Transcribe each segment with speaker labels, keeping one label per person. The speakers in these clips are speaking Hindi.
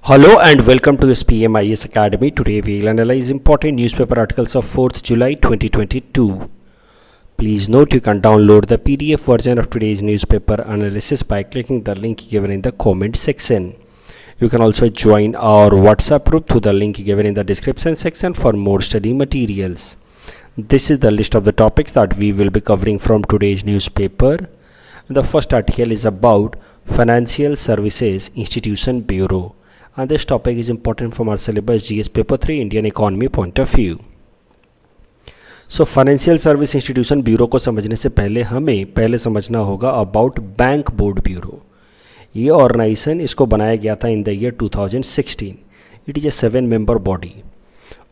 Speaker 1: Hello and welcome to SPMIS Academy. Today we will analyze important newspaper articles of 4th July 2022. Please note you can download the PDF version of today's newspaper analysis by clicking the link given in the comment section. You can also join our WhatsApp group through the link given in the description section for more study materials. This is the list of the topics that we will be covering from today's newspaper. The first article is about Financial Services Institution Bureau. And this topic is important from our syllabus GS paper 3 Indian economy point of view. So financial service institution bureau को समझने से पहले हमें पहले समझना होगा अबाउट बैंक बोर्ड ब्यूरो. ये ऑर्गेनाइजेशन इसको बनाया गया था in the year 2016. It is a 7 member body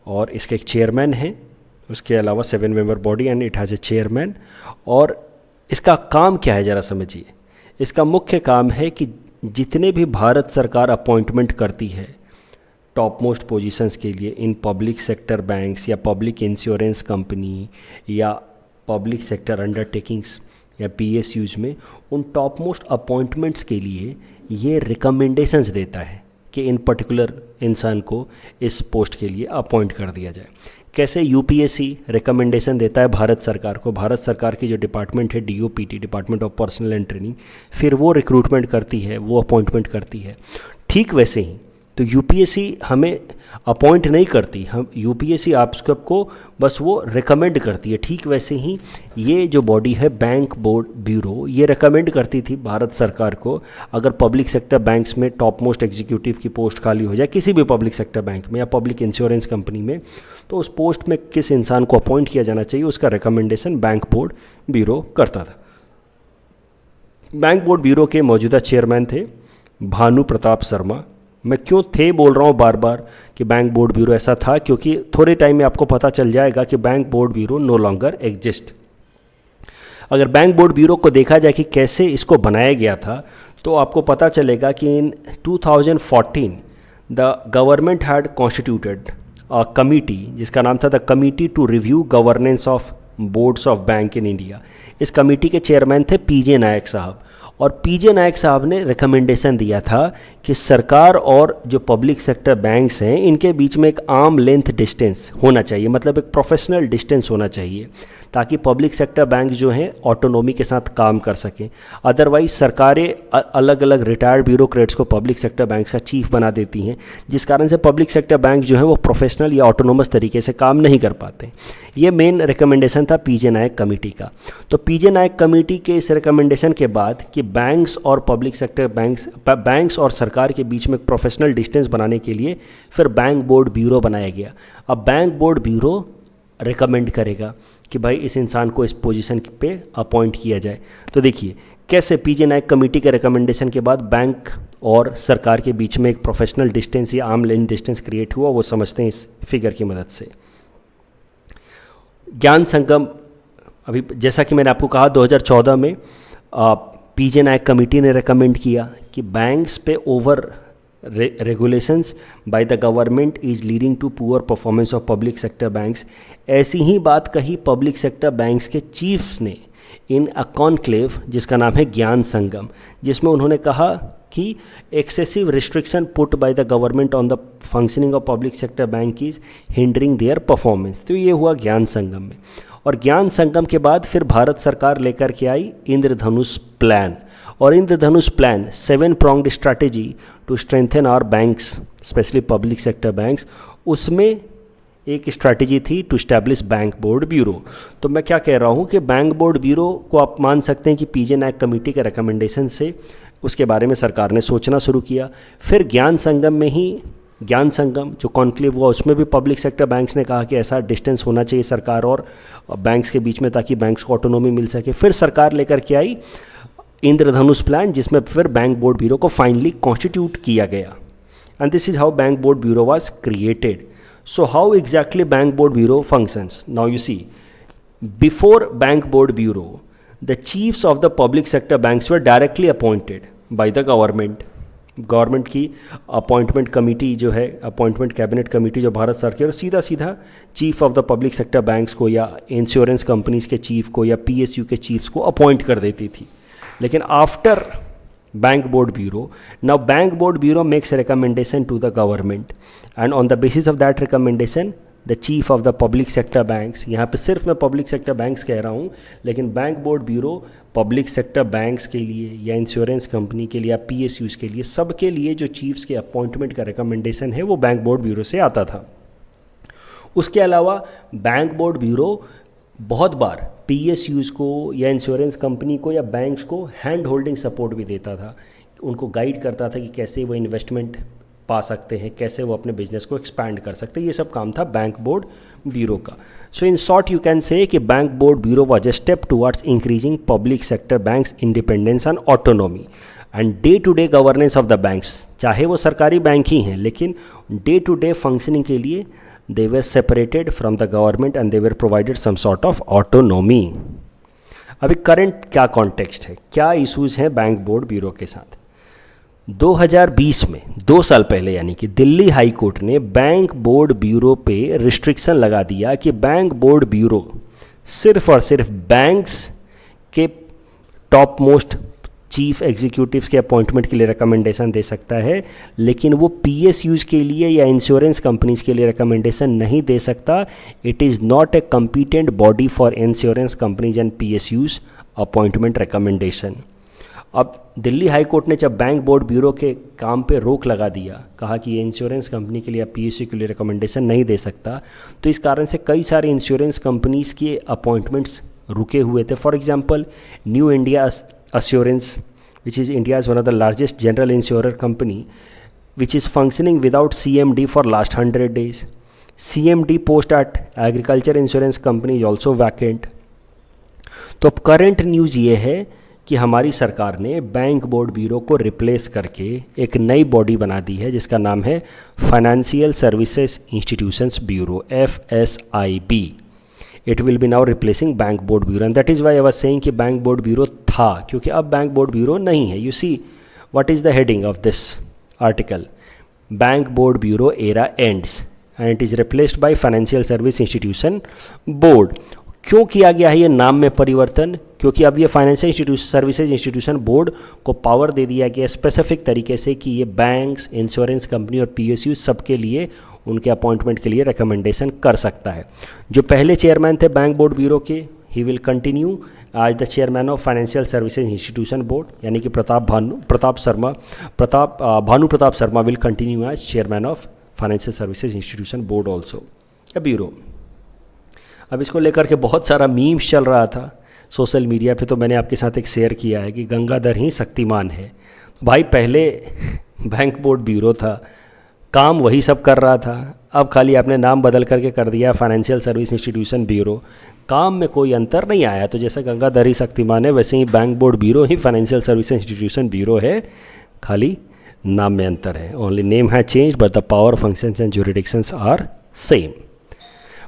Speaker 1: और इसके एक चेयरमैन है. उसके अलावा 7 member body and it has a chairman. और इसका काम क्या है ज़रा समझिए. इसका मुख्य काम है कि जितने भी भारत सरकार अपॉइंटमेंट करती है टॉप मोस्ट पोजीशंस के लिए इन पब्लिक सेक्टर बैंक्स या पब्लिक इंश्योरेंस कंपनी या पब्लिक सेक्टर अंडरटेकिंग्स या पीएसयूज में, उन टॉप मोस्ट अपॉइंटमेंट्स के लिए ये रिकमेंडेशंस देता है कि इन पर्टिकुलर इंसान को इस पोस्ट के लिए अपॉइंट कर दिया जाए. कैसे यूपीएससी रिकमेंडेशन देता है भारत सरकार को. भारत सरकार की जो डिपार्टमेंट है DOPT, department of personal and training, फिर वो रिक्रूटमेंट करती है, वो अपॉइंटमेंट करती है. ठीक वैसे ही तो यूपीएससी हमें अपॉइंट नहीं करती, हम यूपीएससी आप सबको बस वो रिकमेंड करती है. ठीक वैसे ही ये जो बॉडी है बैंक बोर्ड ब्यूरो, ये रिकमेंड करती थी भारत सरकार को अगर पब्लिक सेक्टर बैंक्स में टॉप मोस्ट एग्जीक्यूटिव की पोस्ट खाली हो जाए किसी भी पब्लिक सेक्टर बैंक में या पब्लिक इंश्योरेंस कंपनी में, तो उस पोस्ट में किस इंसान को अपॉइंट किया जाना चाहिए उसका रिकमेंडेशन बैंक बोर्ड ब्यूरो करता था. बैंक बोर्ड ब्यूरो के मौजूदा चेयरमैन थे भानु प्रताप शर्मा. मैं क्यों थे बोल रहा हूँ बार बार कि बैंक बोर्ड ब्यूरो ऐसा था, क्योंकि थोड़े टाइम में आपको पता चल जाएगा कि bank board bureau no longer exist. अगर बैंक बोर्ड ब्यूरो को देखा जाए कि कैसे इसको बनाया गया था तो आपको पता चलेगा कि in 2014 the government had constituted a committee जिसका नाम था the committee to review governance of boards of bank in India. इस कमेटी के चेयरमैन थे पीजे नायक साहब. और पीजे नायक साहब ने रिकमेंडेशन दिया था कि सरकार और जो पब्लिक सेक्टर बैंक्स हैं इनके बीच में एक आर्म लेंथ डिस्टेंस होना चाहिए, मतलब एक प्रोफेशनल डिस्टेंस होना चाहिए, ताकि पब्लिक सेक्टर बैंक जो हैं ऑटोनॉमी के साथ काम कर सकें. अदरवाइज सरकारें अलग अलग रिटायर्ड ब्यूरोक्रेट्स को पब्लिक सेक्टर बैंक्स का चीफ बना देती हैं, जिस कारण से पब्लिक सेक्टर बैंक जो है वो प्रोफेशनल या ऑटोनोमस तरीके से काम नहीं कर पाते. ये मेन रिकमेंडेशन था पीजे नायक कमेटी का. तो पीजे नायक कमेटी के इस रिकमेंडेशन के बाद कि बैंक्स और पब्लिक सेक्टर बैंक्स और सरकार के बीच में एक प्रोफेशनल डिस्टेंस बनाने के लिए फिर बैंक बोर्ड ब्यूरो बनाया गया. अब बैंक बोर्ड ब्यूरो रिकमेंड करेगा कि भाई इस इंसान को इस पोजीशन पे अपॉइंट किया जाए. तो देखिए कैसे पीजे नायक कमेटी के रिकमेंडेशन के बाद बैंक और सरकार के बीच में एक प्रोफेशनल डिस्टेंस या आर्म लेंथ डिस्टेंस क्रिएट हुआ, वो समझते हैं इस फिगर की मदद से. ज्ञान संगम, अभी जैसा कि मैंने आपको कहा 2014 में पीजे नायक कमेटी ने रिकमेंड किया कि बैंक्स पे over regulations by the government is leading to poor performance of public sector banks. ऐसी ही बात कही पब्लिक सेक्टर बैंक्स के चीफ्स ने इन अ कॉन्क्लेव जिसका नाम है ज्ञान संगम, जिसमें उन्होंने कहा कि excessive restriction put buy the government on the functioning of public sector bank is hindering their performance. तो ये हुआ ज्ञान संगम में. और ज्ञान संगम के बाद फिर भारत सरकार लेकर के आई इंद्रधनुष प्लान. और Indradhanush plan 7 pronged strategy to strengthen our banks specially public sector banks, उसमें एक स्ट्रैटेजी थी to establish bank board bureau. तो मैं क्या कह रहा हूँ कि बैंक बोर्ड ब्यूरो को आप मान सकते हैं कि पीजे नायक कमेटी के रिकमेंडेशन से उसके बारे में सरकार ने सोचना शुरू किया. फिर ज्ञान संगम में ही ज्ञान संगम जो कॉन्क्लेव हुआ उसमें भी पब्लिक सेक्टर बैंक्स ने कहा कि ऐसा डिस्टेंस होना चाहिए सरकार और बैंक्स के बीच में ताकि बैंक्स को ऑटोनॉमी मिल सके. फिर सरकार लेकर के आई इंद्रधनुष प्लान, जिसमें फिर बैंक बोर्ड ब्यूरो को फाइनली कॉन्स्टिट्यूट किया गया. And this is how bank board bureau was created. So how exactly bank board bureau functions? Now you see, before bank board bureau, the chiefs of the public sector banks were directly appointed by the government. Government की अपॉइंटमेंट कमेटी जो है, अपॉइंटमेंट कैबिनेट कमेटी जो भारत सरकार सीधा सीधा chief of the public sector banks को या इंश्योरेंस कंपनीज के चीफ को या पीएसयू के चीफ्स को अपॉइंट कर देती थी. लेकिन after Bank Board Bureau. Now Bank Board Bureau makes a recommendation to the government, and on the basis of that recommendation the chief of the public sector banks, यहाँ पे सिर्फ मैं public sector banks कह रहा हूँ, लेकिन bank board bureau public sector banks के लिए या इंश्योरेंस कंपनी के लिए या PSUs के लिए, सब के लिए जो चीफ्स के अपॉइंटमेंट का रिकमेंडेशन है वो बैंक बोर्ड ब्यूरो से आता था। उसके अलावा बैंक बोर्ड ब्यूरो बहुत बार PSUs को या इंश्योरेंस कंपनी को या बैंक्स को हैंड होल्डिंग सपोर्ट भी देता था, उनको गाइड करता था कि कैसे वो इन्वेस्टमेंट पा सकते हैं, कैसे वो अपने बिजनेस को एक्सपैंड कर सकते हैं। ये सब काम था बैंक बोर्ड ब्यूरो का। So in short you can say कि bank board bureau was a step towards increasing public sector banks independence and autonomy and day to day governance of the banks. चाहे वो सरकारी बैंक ही हैं, लेकिन डे टू डे फंक्शनिंग के लिए they were separated from the government and they were provided some sort of autonomy। अभी करंट क्या कॉन्टेक्स्ट है, क्या इश्यूज हैं बैंक बोर्ड ब्यूरो के साथ। 2020 में 2 साल पहले यानी कि दिल्ली हाई कोर्ट ने बैंक बोर्ड ब्यूरो पे रिस्ट्रिक्शन लगा दिया कि बैंक बोर्ड ब्यूरो सिर्फ और सिर्फ बैंक्स के टॉप मोस्ट चीफ एग्जीक्यूटिव्स के अपॉइंटमेंट के लिए रिकमेंडेशन दे सकता है, लेकिन वो PSUs के लिए या इंश्योरेंस कंपनीज के लिए रिकमेंडेशन नहीं दे सकता। It is not a competent body for insurance companies and PSUs appointment recommendation. अब दिल्ली हाई कोर्ट ने जब बैंक बोर्ड ब्यूरो के काम पे रोक लगा दिया, कहा कि ये इंश्योरेंस कंपनी के लिए या PSU के लिए रिकमेंडेशन नहीं दे सकता, तो इस कारण से कई सारे इंश्योरेंस कंपनीज के अपॉइंटमेंट्स रुके हुए थे। For example new India Assurance, which is India's one of the largest general insurer company, which is functioning without CMD for last 100 days. CMD post at agriculture insurance company is also vacant. तो अब करंट न्यूज़ ये है कि हमारी सरकार ने बैंक बोर्ड ब्यूरो को रिप्लेस करके एक नई बॉडी बना दी है जिसका नाम है financial services institutions bureau, FSIB। It will be now replacing bank board bureau and that is why I was saying कि बैंक बोर्ड ब्यूरो था, क्योंकि अब बैंक बोर्ड ब्यूरो नहीं है। You see what is the heading of this article, bank board bureau era ends and it is replaced by financial service institution board. क्यों किया गया है ये नाम में परिवर्तन? क्योंकि अब ये फाइनेंशियल सर्विसेज इंस्टीट्यूशन बोर्ड को पावर दे दिया गया स्पेसिफिक तरीके से कि ये बैंक्स, इंश्योरेंस कंपनी और PSU सबके लिए उनके अपॉइंटमेंट के लिए रिकमेंडेशन कर सकता है। जो पहले चेयरमैन थे बैंक बोर्ड ब्यूरो के, he will continue as the chairman of financial services institution board, यानी कि Bhanu Pratap Sharma will continue as chairman of financial services institution board also a bureau. अब इसको लेकर के बहुत सारा मीम्स चल रहा था सोशल मीडिया पे, तो मैंने आपके साथ एक शेयर किया है कि गंगाधर ही शक्तिमान है। तो भाई पहले बैंक बोर्ड ब्यूरो था, काम वही सब कर रहा था, अब खाली आपने नाम बदल करके कर दिया फाइनेंशियल सर्विस इंस्टीट्यूशन ब्यूरो, काम में कोई अंतर नहीं आया। तो जैसे गंगाधर ही शक्तिमान है वैसे ही बैंक बोर्ड ब्यूरो ही फाइनेंशियल सर्विस इंस्टीट्यूशन ब्यूरो है, खाली नाम में अंतर है। ओनली नेम है change but the power, functions and jurisdictions are same.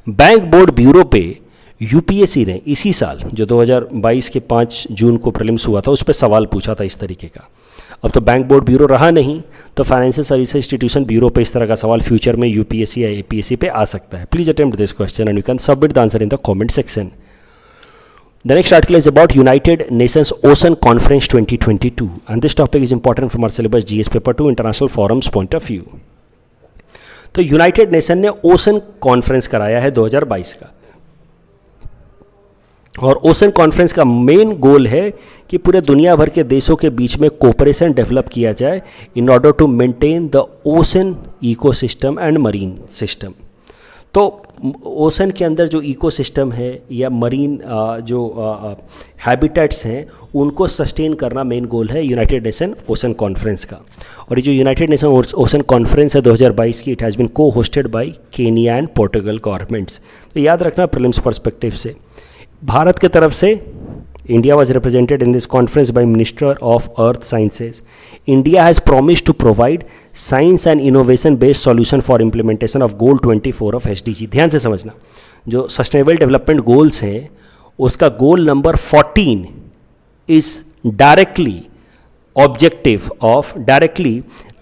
Speaker 1: Bank board bureau पे UPSC ने इसी साल जो 2022 के 5 जून को प्रीलिम्स हुआ था उस पर सवाल पूछा था इस तरीके का। अब तो बैंक बोर्ड ब्यूरो रहा नहीं, तो फाइनेंशियल सर्विस इंस्टीट्यूशन ब्यूरो पे इस तरह का सवाल फ्यूचर में UPSC या APSC पे आ सकता है। Please attempt this question and you can submit the answer in the comment section. The next article is about United Nations Ocean Conference 2022 and this topic is important from our syllabus GS paper 2 international forums point of view। तो यूनाइटेड नेशन ने ओशन कॉन्फ्रेंस कराया है 2022 का, और ओशन कॉन्फ्रेंस का मेन गोल है कि पूरे दुनिया भर के देशों के बीच में कोऑपरेशन डेवलप किया जाए in order to maintain the ocean ecosystem and marine system. तो ओशन के अंदर जो इकोसिस्टम है या मरीन जो हैबिटेट्स हैं उनको सस्टेन करना मेन गोल है यूनाइटेड नेशन ओशन कॉन्फ्रेंस का। और ये जो यूनाइटेड नेशन ओशन कॉन्फ्रेंस है 2022 की, इट हैज़ बीन को hosted by Kenya and Portugal governments. तो याद रखना प्रीलिम्स पर्सपेक्टिव से भारत के तरफ से India was represented in this conference by Minister of Earth Sciences. India has promised to provide science and innovation based solution for implementation of Goal 24 of SDG। ध्यान से समझना, जो सस्टेनेबल डेवलपमेंट गोल्स हैं उसका goal number 14 is directly objective of directly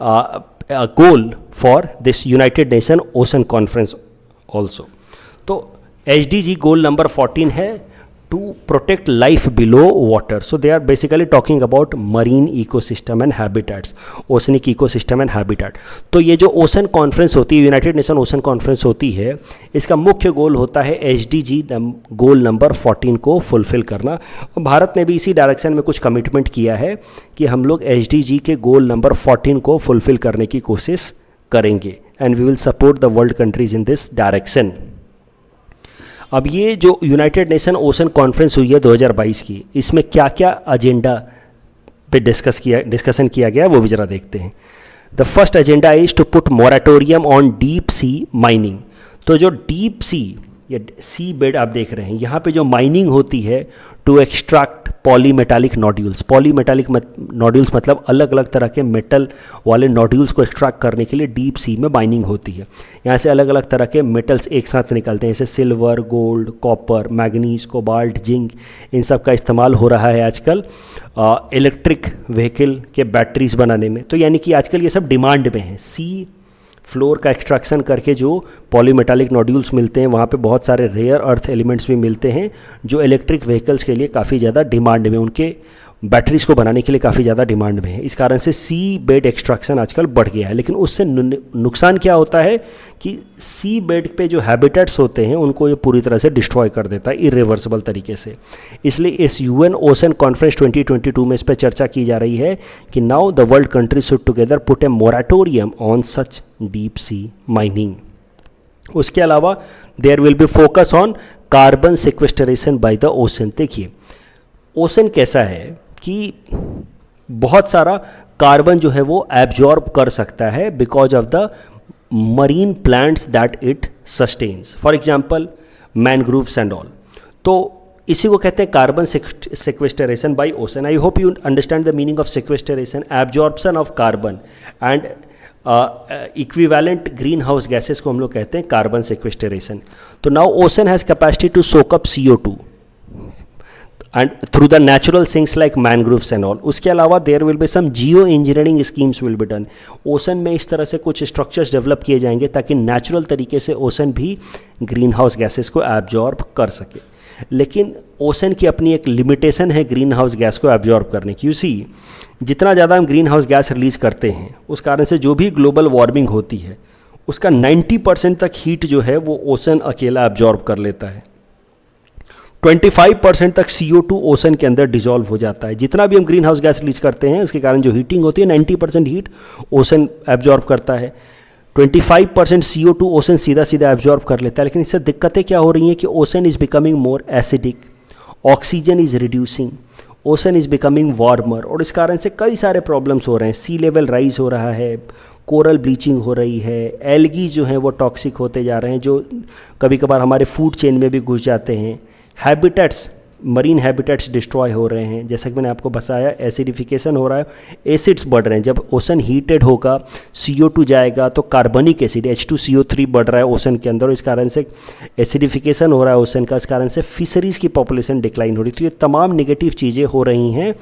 Speaker 1: a goal for this United Nation Ocean Conference also। तो SDG गोल नंबर 14 है to protect life below water. So they are basically talking about marine ecosystem and habitats, oceanic ecosystem and habitat. तो ये जो ओशन कॉन्फ्रेंस होती है, यूनाइटेड नेशन ओशन कॉन्फ्रेंस होती है, इसका मुख्य गोल होता है SDG गोल नंबर 14 को फुलफिल करना. भारत ने भी इसी डायरेक्शन में कुछ कमिटमेंट किया है कि हम लोग SDG के गोल नंबर 14 को फुलफिल करने की कोशिश करेंगे, and we will support the world countries in this direction. अब ये जो यूनाइटेड नेशन ओशन कॉन्फ्रेंस हुई है 2022 की, इसमें क्या क्या एजेंडा पे डिस्कशन किया गया वो भी ज़रा देखते हैं. The first agenda is to put moratorium on deep sea mining. तो जो डीप सी या सी बेड आप देख रहे हैं, यहाँ पे जो माइनिंग होती है to extract polymetallic nodules. Polymetallic nodules मतलब अलग अलग तरह के मेटल वाले नोड्यूल्स को एक्सट्रैक्ट करने के लिए डीप सी में माइनिंग होती है. यहाँ से अलग अलग तरह के मेटल्स एक साथ निकलते हैं, जैसे silver, gold, copper, manganese, cobalt, zinc. इन सब का इस्तेमाल हो रहा है आजकल इलेक्ट्रिक व्हीकल के बैटरीज बनाने में. तो यानी कि आजकल ये सब डिमांड में है. सी फ्लोर का एक्सट्रैक्शन करके जो पॉलीमेटालिक नोड्यूल्स मिलते हैं, वहाँ पे बहुत सारे रेयर अर्थ एलिमेंट्स भी मिलते हैं जो इलेक्ट्रिक व्हीकल्स के लिए काफ़ी ज़्यादा डिमांड में, उनके बैटरीज को बनाने के लिए काफ़ी ज़्यादा डिमांड में है. इस कारण से सी बेड एक्सट्रैक्शन आजकल बढ़ गया है. लेकिन उससे नुकसान क्या होता है कि सी बेड पे जो हैबिटेट्स होते हैं उनको ये पूरी तरह से डिस्ट्रॉय कर देता है इरिवर्सिबल तरीके से. इसलिए इस UN ओशन कॉन्फ्रेंस 2022 में इस पर चर्चा की जा रही है कि now the world countries should together put a moratorium on such deep sea mining. उसके अलावा there will be focus on carbon sequestration by the ocean. देखिए ओशन कैसा है कि बहुत सारा कार्बन जो है वो एब्जॉर्ब कर सकता है because of the marine plants that it sustains. For example mangroves and all. तो इसी को कहते हैं carbon sequestration by ocean. I hope you understand the meaning of sequestration. Absorption of carbon and equivalent green house gases को हम लोग कहते हैं कार्बन सिक्वेस्टरेशन. तो now ocean has capacity to soak up CO2 and through the natural things like mangroves and all. उसके अलावा there will be some geo engineering schemes will be done. Ocean में इस तरह से कुछ स्ट्रक्चर्स डेवलप किए जाएंगे ताकि नेचुरल तरीके से ओशन भी ग्रीन हाउस गैसेस को एब्जॉर्ब कर सके. लेकिन ओशन की अपनी एक लिमिटेशन है ग्रीन हाउस गैस को एब्जॉर्ब करने की. यू सी, जितना ज़्यादा हम ग्रीन हाउस गैस रिलीज़ करते हैं उस कारण से जो भी ग्लोबल वार्मिंग होती है उसका 90% तक हीट जो है वो ओशन अकेला एब्जॉर्ब कर लेता है. 25% तक CO2 ओशन के अंदर डिजॉल्व हो जाता है. जितना भी हम ग्रीन हाउस गैस रिलीज करते हैं उसके कारण जो हीटिंग होती है 90% हीट ओशन एब्जॉर्ब करता है. 25% CO2 ओशन सीधा सीधा एब्जॉर्ब कर लेता है. लेकिन इससे दिक्कतें क्या हो रही हैं कि ocean is becoming more acidic, oxygen is reducing, ocean is becoming warmer. और इस कारण से कई सारे प्रॉब्लम्स हो रहे हैं. सी लेवल राइज हो रहा है, कोरल ब्लीचिंग हो रही है, एल्गीज जो हैं वो टॉक्सिक होते जा रहे हैं जो कभी कभार हमारे फूड चेन में भी घुस जाते हैं. हैबिटेट्स, मरीन हैबिटेट्स डिस्ट्रॉय हो रहे हैं. जैसा कि मैंने आपको बताया, एसिडिफिकेशन हो रहा है, एसिड्स बढ़ रहे हैं. जब ओशन हीटेड होगा, CO2 जाएगा तो कार्बनिक एसिड H2CO3 बढ़ रहा है ओशन के अंदर. इस कारण से एसिडिफिकेशन हो रहा है ओशन का. इस कारण से फिशरीज़ की पॉपुलेशन डिक्लाइन हो रही है. तो ये तमाम नेगेटिव चीज़ें हो रही हैं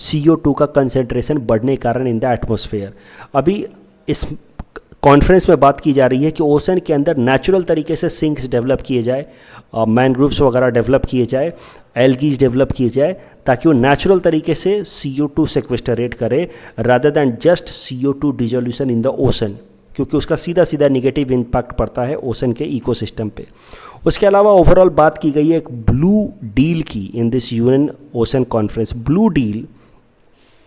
Speaker 1: CO2 का कंसेंट्रेशन बढ़ने के कारण इन द एटमॉस्फेयर. अभी इस कॉन्फ्रेंस में बात की जा रही है कि ओशन के अंदर नेचुरल तरीके से सिंक्स डेवलप किए जाए, मैनग्रोव्स वगैरह डेवलप किए जाए, एल्गीज डेवलप किए जाए ताकि वो नेचुरल तरीके से CO2 सेक्वेस्टरेट करे rather than just CO2 dissolution in the ocean, क्योंकि उसका सीधा सीधा निगेटिव इम्पैक्ट पड़ता है ओशन के इकोसिस्टम पे. उसके अलावा ओवरऑल बात की गई है एक ब्लू डील की in this UN ocean conference. Blue deal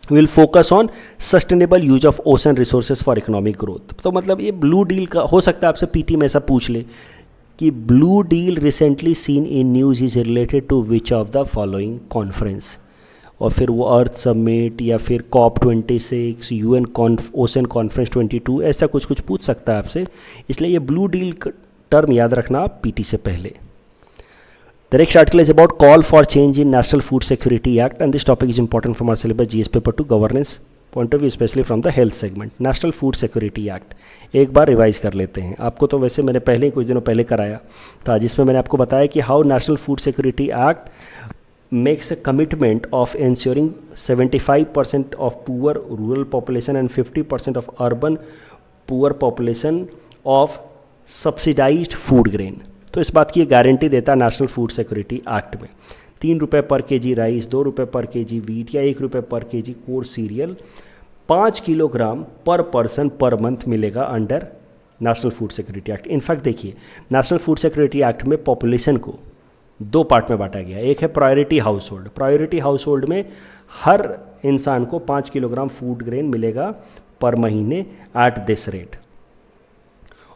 Speaker 1: will focus on sustainable use of ocean resources for economic growth. तो मतलब ये ब्लू डील का हो सकता है आपसे PT में ऐसा पूछ ले कि blue deal recently seen in news is related to which of the following conference. और फिर वो अर्थ समिट या फिर COP26, UN ओशन कॉन्फ्रेंस 22, ऐसा कुछ पूछ सकता है आपसे. इसलिए ये ब्लू डील टर्म याद रखना आप PT से पहले. The next article is about call for change in National Food Security Act, and this topic is important from our syllabus GS paper to governance point of view, especially from the health segment. National Food Security Act एक बार रिवाइज कर लेते हैं. आपको तो वैसे मैंने पहले ही कुछ दिनों पहले कराया था, जिसमें मैंने आपको बताया कि how national food security act makes a commitment of ensuring 75% of poor rural population and 50% of urban poor population of subsidized food grain. तो इस बात की गारंटी देता है नेशनल फूड सिक्योरिटी एक्ट में. ₹3 पर केजी राइस, ₹2 पर केजी वीट या ₹1 पर केजी कोर्स सीरियल 5 किलोग्राम पर पर्सन पर मंथ मिलेगा under national food security act. In fact देखिए, नेशनल फूड सिक्योरिटी एक्ट में पॉपुलेशन को 2 पार्ट में बांटा गया है। एक है priority house hold. Priority house hold में हर इंसान को 5 किलोग्राम फूड ग्रेन मिलेगा पर महीने एट दिस रेट।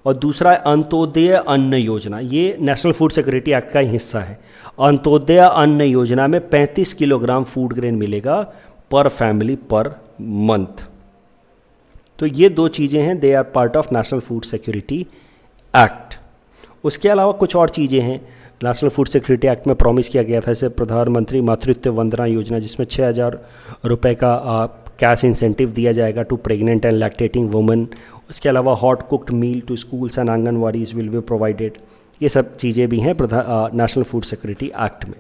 Speaker 1: और दूसरा है अंत्योदय अन्न योजना। ये नेशनल फूड सिक्योरिटी एक्ट का ही हिस्सा है। अंत्योदय अन्न योजना में 35 किलोग्राम फूड ग्रेन मिलेगा पर फैमिली पर मंथ। तो ये 2 चीज़ें हैं, they are part of national food security act. उसके अलावा कुछ और चीज़ें हैं। नेशनल फूड सिक्योरिटी एक्ट में प्रॉमिस किया गया था, जैसे प्रधानमंत्री मातृत्व वंदना योजना, जिसमें ₹6000 का कैश इंसेंटिव दिया जाएगा to pregnant and lactating women. उसके अलावा hot cooked meal to schools and anganwadis will be provided. ये सब चीज़ें भी हैं नेशनल फूड सिक्योरिटी एक्ट में।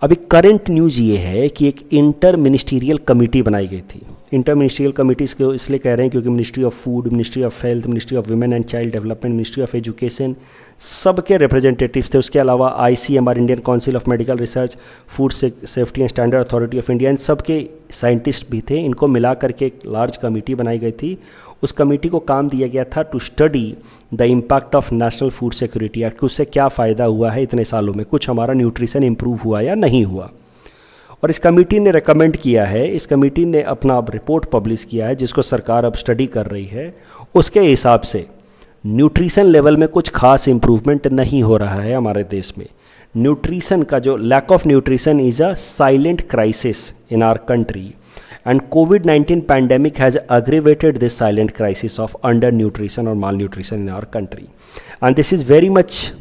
Speaker 1: अभी करंट न्यूज़ ये है कि एक इंटर मिनिस्टीरियल कमेटी बनाई गई थी। इंटर मिनिस्ट्रियल कमिटीज़ को इसलिए कह रहे हैं क्योंकि ministry of food, ministry of health, ministry of women and child development, ministry of education, सबके रिप्रेजेंटेटिव्स थे। उसके अलावा ICMR, Indian council of medical research, food safety and standard authority of India, इन सबके साइंटिस्ट भी थे। इनको मिला करके एक लार्ज कमेटी बनाई गई थी। उस कमेटी को काम दिया गया था to study the impact of national food security act. उससे क्या फ़ायदा हुआ है इतने सालों में, कुछ हमारा न्यूट्रिशन इंप्रूव हुआ या नहीं हुआ। और इस कमेटी ने रेकमेंड किया है, इस कमेटी ने अपना अब रिपोर्ट पब्लिश किया है जिसको सरकार अब स्टडी कर रही है। उसके हिसाब से न्यूट्रिशन लेवल में कुछ खास इम्प्रूवमेंट नहीं हो रहा है हमारे देश में। न्यूट्रिशन का जो lack of nutrition is a silent crisis in our country and COVID-19 pandemic has aggravated this silent crisis of under nutrition और malnutrition in our country and this is very much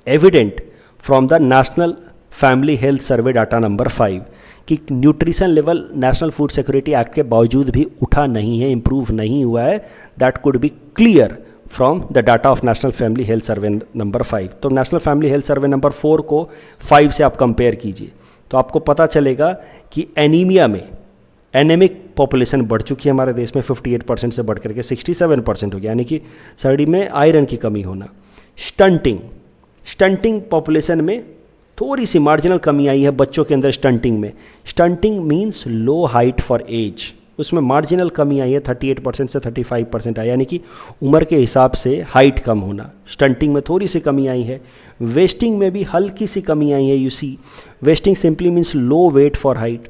Speaker 1: evident from the national family health survey data number 5 कि nutrition level national food security act के बावजूद भी उठा नहीं है, इम्प्रूव नहीं हुआ है। That could be clear from the data of national family health survey number 5। तो national family health survey number 4 को 5 से आप कंपेयर कीजिए तो आपको पता चलेगा कि एनीमिया में एनेमिक पॉपुलेशन बढ़ चुकी है हमारे देश में, 58% से बढ़ करके 67% हो गया, यानी कि शरीर में आयरन की कमी होना। स्टंटिंग पॉपुलेशन में थोड़ी सी मार्जिनल कमी आई है बच्चों के अंदर स्टंटिंग में। Stunting means low height for age, उसमें मार्जिनल कमी आई है, 38% से 35% आई, यानी कि उम्र के हिसाब से हाइट कम होना। स्टंटिंग में थोड़ी सी कमी आई है। वेस्टिंग में भी हल्की सी कमी आई है। You see wasting simply means low weight for height.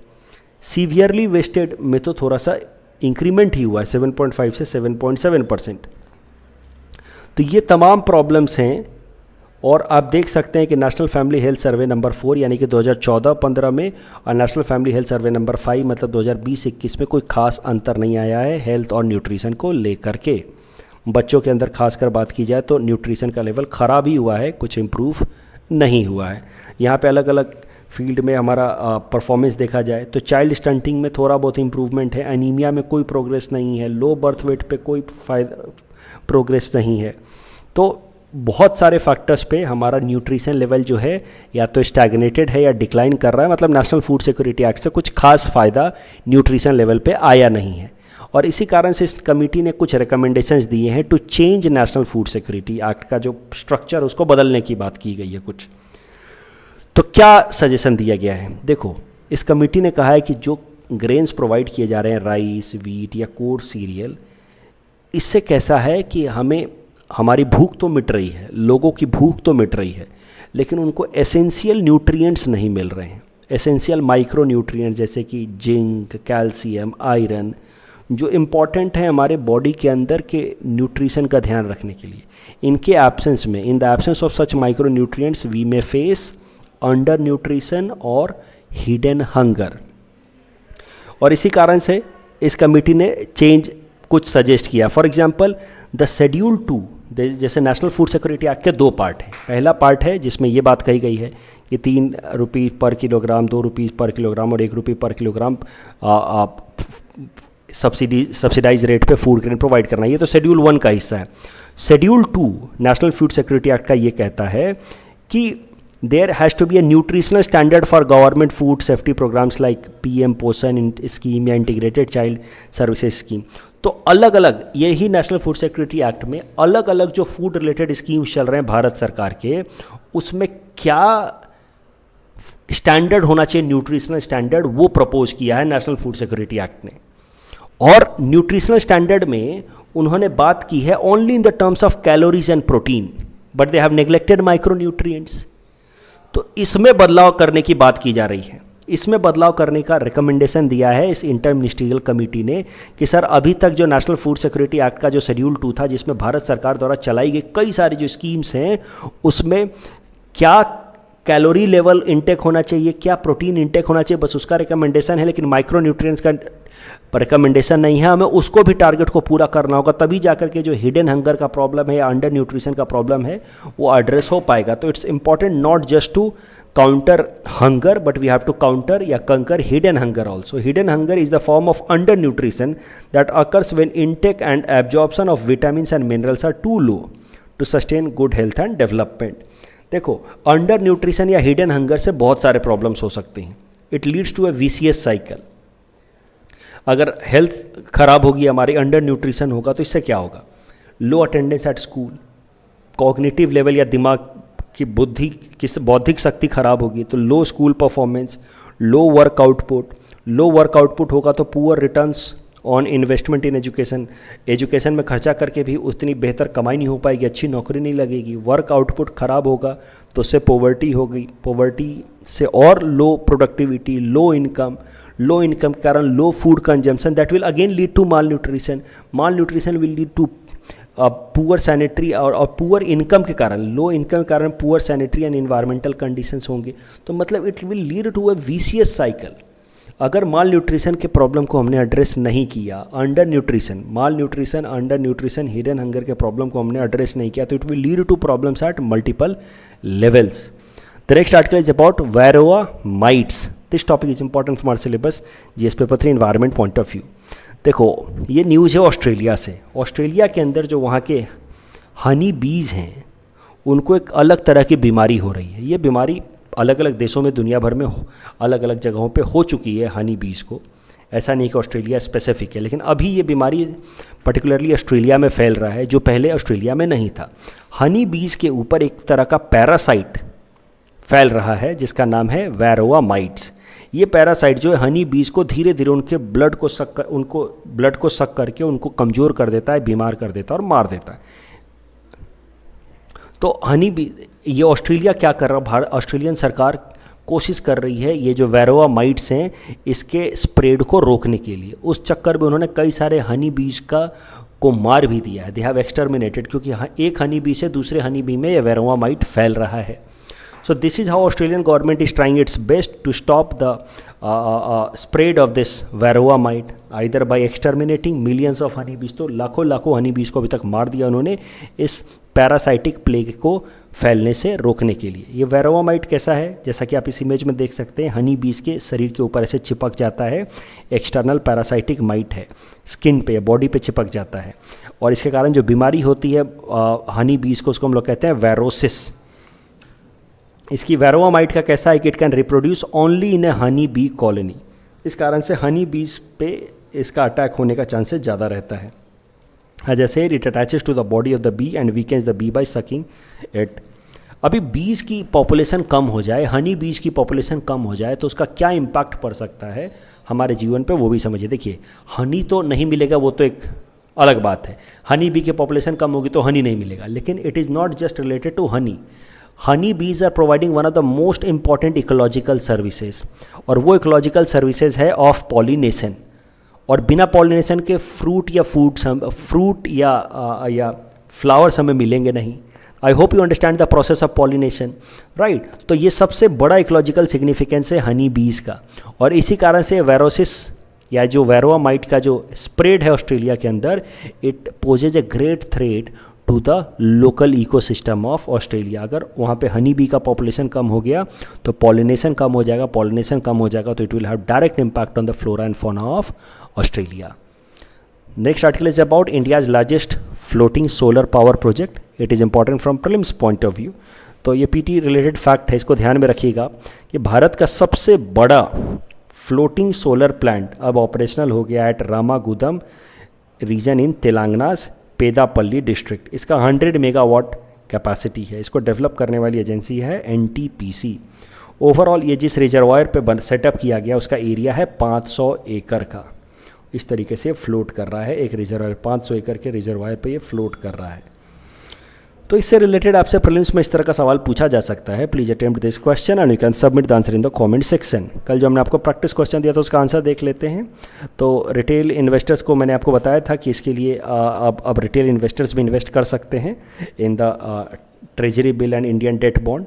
Speaker 1: Severely wasted में तो थोड़ा सा इंक्रीमेंट ही हुआ है, 7.5 से 7.7%। तो ये तमाम प्रॉब्लम्स हैं और आप देख सकते हैं कि national family health survey number 4 यानी कि 2014-15 में और national family health survey number 5 मतलब 2020-21 में कोई खास अंतर नहीं आया है हेल्थ और न्यूट्रिशन को लेकर के। बच्चों के अंदर खासकर बात की जाए तो न्यूट्रिशन का लेवल ख़राब ही हुआ है, कुछ इम्प्रूव नहीं हुआ है। यहाँ पे अलग अलग फील्ड में हमारा परफॉर्मेंस देखा जाए तो चाइल्ड स्टंटिंग में थोड़ा बहुत इम्प्रूवमेंट है, एनीमिया में कोई प्रोग्रेस नहीं है, लो बर्थ वेट पे कोई प्रोग्रेस नहीं है। तो बहुत सारे फैक्टर्स पे हमारा न्यूट्रिशन लेवल जो है या तो स्टैग्नेटेड है या डिक्लाइन कर रहा है, मतलब नेशनल फूड सिक्योरिटी एक्ट से कुछ खास फ़ायदा न्यूट्रिशन लेवल पे आया नहीं है। और इसी कारण से इस कमेटी ने कुछ रिकमेंडेशंस दिए हैं to change national food security act का जो स्ट्रक्चर उसको बदलने की बात की गई है कुछ। तो क्या सजेशन दिया गया है? देखो, इस कमेटी ने कहा है कि जो ग्रेन्स प्रोवाइड किए जा रहे हैं, राइस, वीट या कोर्स सीरियल, इससे कैसा है कि हमें हमारी भूख तो मिट रही है, लोगों की भूख तो मिट रही है, लेकिन उनको एसेंशियल न्यूट्रिएंट्स नहीं मिल रहे हैं। एसेंशियल माइक्रो न्यूट्रिएंट्स जैसे कि जिंक, कैल्शियम, आयरन, जो इम्पॉर्टेंट है हमारे बॉडी के अंदर के न्यूट्रिशन का ध्यान रखने के लिए, इनके एब्सेंस में, in the absence of such micro nutrients we may face under nutrition और हिडन हंगर। और इसी कारण से इस कमेटी ने चेंज कुछ सजेस्ट किया। फॉर एग्जांपल द शेड्यूल 2, जैसे नेशनल फूड सिक्योरिटी एक्ट के 2 पार्ट हैं। पहला पार्ट है जिसमें ये बात कही गई है कि ₹3 पर किलोग्राम, ₹2 पर किलोग्राम और ₹1 पर किलोग्राम सब्सिडाइज रेट पे फूड ग्रेन प्रोवाइड करना। ये तो शेड्यूल 1 का हिस्सा है। Schedule 2 national food security act का ये कहता है कि there has to be a nutritional standard for government food safety programs like PM पोषण स्कीम या इंटीग्रेटेड चाइल्ड सर्विसेज स्कीम। तो अलग अलग, यही नेशनल फूड सिक्योरिटी एक्ट में अलग अलग जो फूड रिलेटेड स्कीम्स चल रहे हैं भारत सरकार के, उसमें क्या स्टैंडर्ड होना चाहिए न्यूट्रिशनल स्टैंडर्ड, वो प्रपोज किया है नेशनल फूड सिक्योरिटी एक्ट ने। और न्यूट्रिशनल स्टैंडर्ड में उन्होंने बात की है only in the terms of calories and protein, but they have neglected micronutrients. तो इसमें बदलाव करने की बात की जा रही है। इसमें बदलाव करने का रिकमेंडेशन दिया है इस इंटर मिनिस्ट्रियल कमेटी ने कि सर अभी तक जो नेशनल फूड सिक्योरिटी एक्ट का जो शेड्यूल 2 था, जिसमें भारत सरकार द्वारा चलाई गई कई सारी जो स्कीम्स हैं, उसमें क्या कैलोरी लेवल इंटेक होना चाहिए, क्या प्रोटीन इंटेक होना चाहिए, बस उसका रिकमेंडेशन है, लेकिन माइक्रो न्यूट्रिएंट्स का रिकमेंडेशन नहीं है। हमें उसको भी टारगेट को पूरा करना होगा, तभी जाकर के जो हिडन हंगर का प्रॉब्लम है या अंडर न्यूट्रिशन का प्रॉब्लम है वो एड्रेस हो पाएगा। तो it's important not just to counter hunger, but we have to counter या conquer hidden hunger also. Hidden hunger is the form of under nutrition that occurs when intake and absorption of vitamins and minerals are too low to sustain good health and development. देखो, अंडर न्यूट्रिशन या हिडन हंगर से बहुत सारे प्रॉब्लम्स हो सकते हैं। It leads to a vicious cycle. अगर हेल्थ खराब होगी हमारी, अंडर न्यूट्रिशन होगा, तो इससे क्या होगा? Low attendance at school, cognitive level या दिमाग की बुद्धि की बौद्धिक शक्ति खराब होगी तो लो स्कूल परफॉर्मेंस, लो वर्क आउटपुट। लो वर्क आउटपुट होगा तो poor returns on investment in education. Education में खर्चा करके भी उतनी बेहतर कमाई नहीं हो पाएगी, अच्छी नौकरी नहीं लगेगी। वर्क आउटपुट खराब होगा तो उससे पॉवर्टी होगी, पॉवर्टी से और लो प्रोडक्टिविटी, लो इनकम के कारण low food consumption, that will again lead to malnutrition. Malnutrition will lead to poor sanitary और पुअर इनकम के कारण, लो इनकम के कारण poor sanitary and environmental conditions होंगे। तो मतलब it will lead to a vicious cycle. अगर माल न्यूट्रिशन के प्रॉब्लम को हमने एड्रेस नहीं किया, undernutrition, malnutrition, undernutrition, hidden hunger के प्रॉब्लम को हमने एड्रेस नहीं किया, तो it will lead to problems at multiple levels. The next article is about varroa mites. This topic is important for our syllabus GS paper 3 environment point of view. देखो, ये न्यूज़ है ऑस्ट्रेलिया से। ऑस्ट्रेलिया के अंदर जो वहाँ के हनी बीज हैं, उनको एक अलग तरह की बीमारी हो रही है। ये बीमारी अलग अलग देशों में, दुनिया भर में अलग अलग जगहों पे हो चुकी है हनी बीज को। ऐसा नहीं कि ऑस्ट्रेलिया स्पेसिफिक है, लेकिन अभी ये बीमारी पर्टिकुलरली ऑस्ट्रेलिया में फैल रहा है, जो पहले ऑस्ट्रेलिया में नहीं था। हनी बीज के ऊपर एक तरह का पैरासाइट फैल रहा है जिसका नाम है वायरोआ माइट्स। ये पैरासाइट जो है हनी बीज को धीरे धीरे उनके ब्लड को सक करके उनको कमज़ोर कर देता है, बीमार कर देता है और मार देता है। तो हनी बी, ये ऑस्ट्रेलिया क्या कर रहा है, ऑस्ट्रेलियन सरकार कोशिश कर रही है ये जो वायरोआ माइट्स हैं इसके स्प्रेड को रोकने के लिए। उस चक्कर में उन्होंने कई सारे हनी बीज को मार भी दिया है। दे हैव एक्सटर्मिनेटेड, क्योंकि एक हनी बी से दूसरे हनी बी में ये वायरोआ माइट फैल रहा है। So this is how Australian government is trying its best to stop the spread of this varroa mite, either by exterminating millions of honeybees। तो लाखों honeybees को अभी तक मार दिया उन्होंने इस पैरासाइटिक प्लेग को फैलने से रोकने के लिए। ये वायरोआ माइट कैसा है, जैसा कि आप इस इमेज में देख सकते हैं, हनी बीज के शरीर के ऊपर ऐसे चिपक जाता है। एक्सटर्नल पैरासाइटिक माइट है, स्किन पे, बॉडी पे चिपक जाता है, और इसके कारण जो बीमारी होती है हनी बीज को, उसको हम लोग कहते हैं वायरोसिस। इसकी वायरोआ माइट का कैसा है कि it can reproduce only in A honey bee colony. इस कारण से हनी बीज पे इसका अटैक होने का चांसेस ज़्यादा रहता है। जैसे it attaches to the body of the bee and weakens the bee by sucking it. अभी बीज की पॉपुलेशन कम हो जाए, हनी बीज की पॉपुलेशन कम हो जाए, तो उसका क्या इम्पैक्ट पड़ सकता है हमारे जीवन पे, वो भी समझिए। देखिए, हनी तो नहीं मिलेगा, वो तो एक अलग बात है। हनी बी की पॉपुलेशन कम होगी तो हनी नहीं मिलेगा, लेकिन it is not just related to honey. Honey bees are providing one of the most important ecological services, और वो इकोलॉजिकल सर्विसेज है ऑफ पॉलिनेशन। और बिना पॉलिनेशन के फ्रूट या फ्लावर्स हमें मिलेंगे नहीं। आई hope you understand the process of pollination, right. तो ये सबसे बड़ा इकोलॉजिकल सिग्निफिकेंस है हनी बीज का, और इसी कारण से वायरोसिस या जो वायरोआ माइट का जो स्प्रेड है ऑस्ट्रेलिया के अंदर, it poses a great threat to the local ecosystem of Australia. अगर वहाँ पे हनी बी का पॉपुलेशन कम हो गया तो पॉलिनेशन कम हो जाएगा, पॉलिनेशन कम हो जाएगा तो it will have direct impact on the flora and fauna of Australia. Next article is about India's largest floating solar power project. It is important from prelims point of view. तो ये पीटी रिलेटेड फैक्ट है, इसको ध्यान में रखिएगा कि भारत का सबसे बड़ा फ्लोटिंग सोलर प्लांट अब ऑपरेशनल हो गया एट रामागुदम रीजन इन तेलंगाना's पेदापल्ली डिस्ट्रिक्ट। इसका 100 मेगावाट कैपेसिटी है। इसको डेवलप करने वाली एजेंसी है एनटीपीसी। ओवरऑल ये जिस रिजर्वायर पे सेटअप किया गया उसका एरिया है 500 एकड़ का। इस तरीके से फ्लोट कर रहा है एक रिजर्वायर, 500 एकड़ के रिजर्वायर पे ये फ्लोट कर रहा है। तो इससे रिलेटेड आपसे प्रीलिम्स में इस तरह का सवाल पूछा जा सकता है। Please attempt this question and you can submit the answer in the comment section. कल जो हमने आपको प्रैक्टिस क्वेश्चन दिया था उसका आंसर देख लेते हैं। तो रिटेल इन्वेस्टर्स को मैंने आपको बताया था कि इसके लिए अब रिटेल इन्वेस्टर्स भी इन्वेस्ट कर सकते हैं in the treasury bill and Indian debt bond.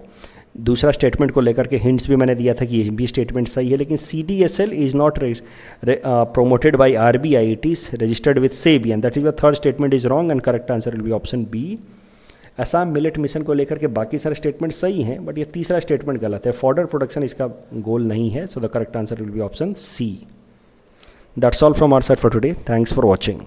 Speaker 1: दूसरा स्टेटमेंट को लेकर के हिंट्स भी मैंने दिया था कि ये भी स्टेटमेंट सही है, लेकिन CDSL is not promoted by RBI, it is registered with SEBI and that is the third statement is wrong and correct answer will be option B। Assam millet mission को लेकर के बाकी सारे स्टेटमेंट सही हैं, बट ये तीसरा स्टेटमेंट गलत है। फॉर्डर प्रोडक्शन इसका गोल नहीं है, so the correct answer will be option C। That's all from our side for today, thanks for watching.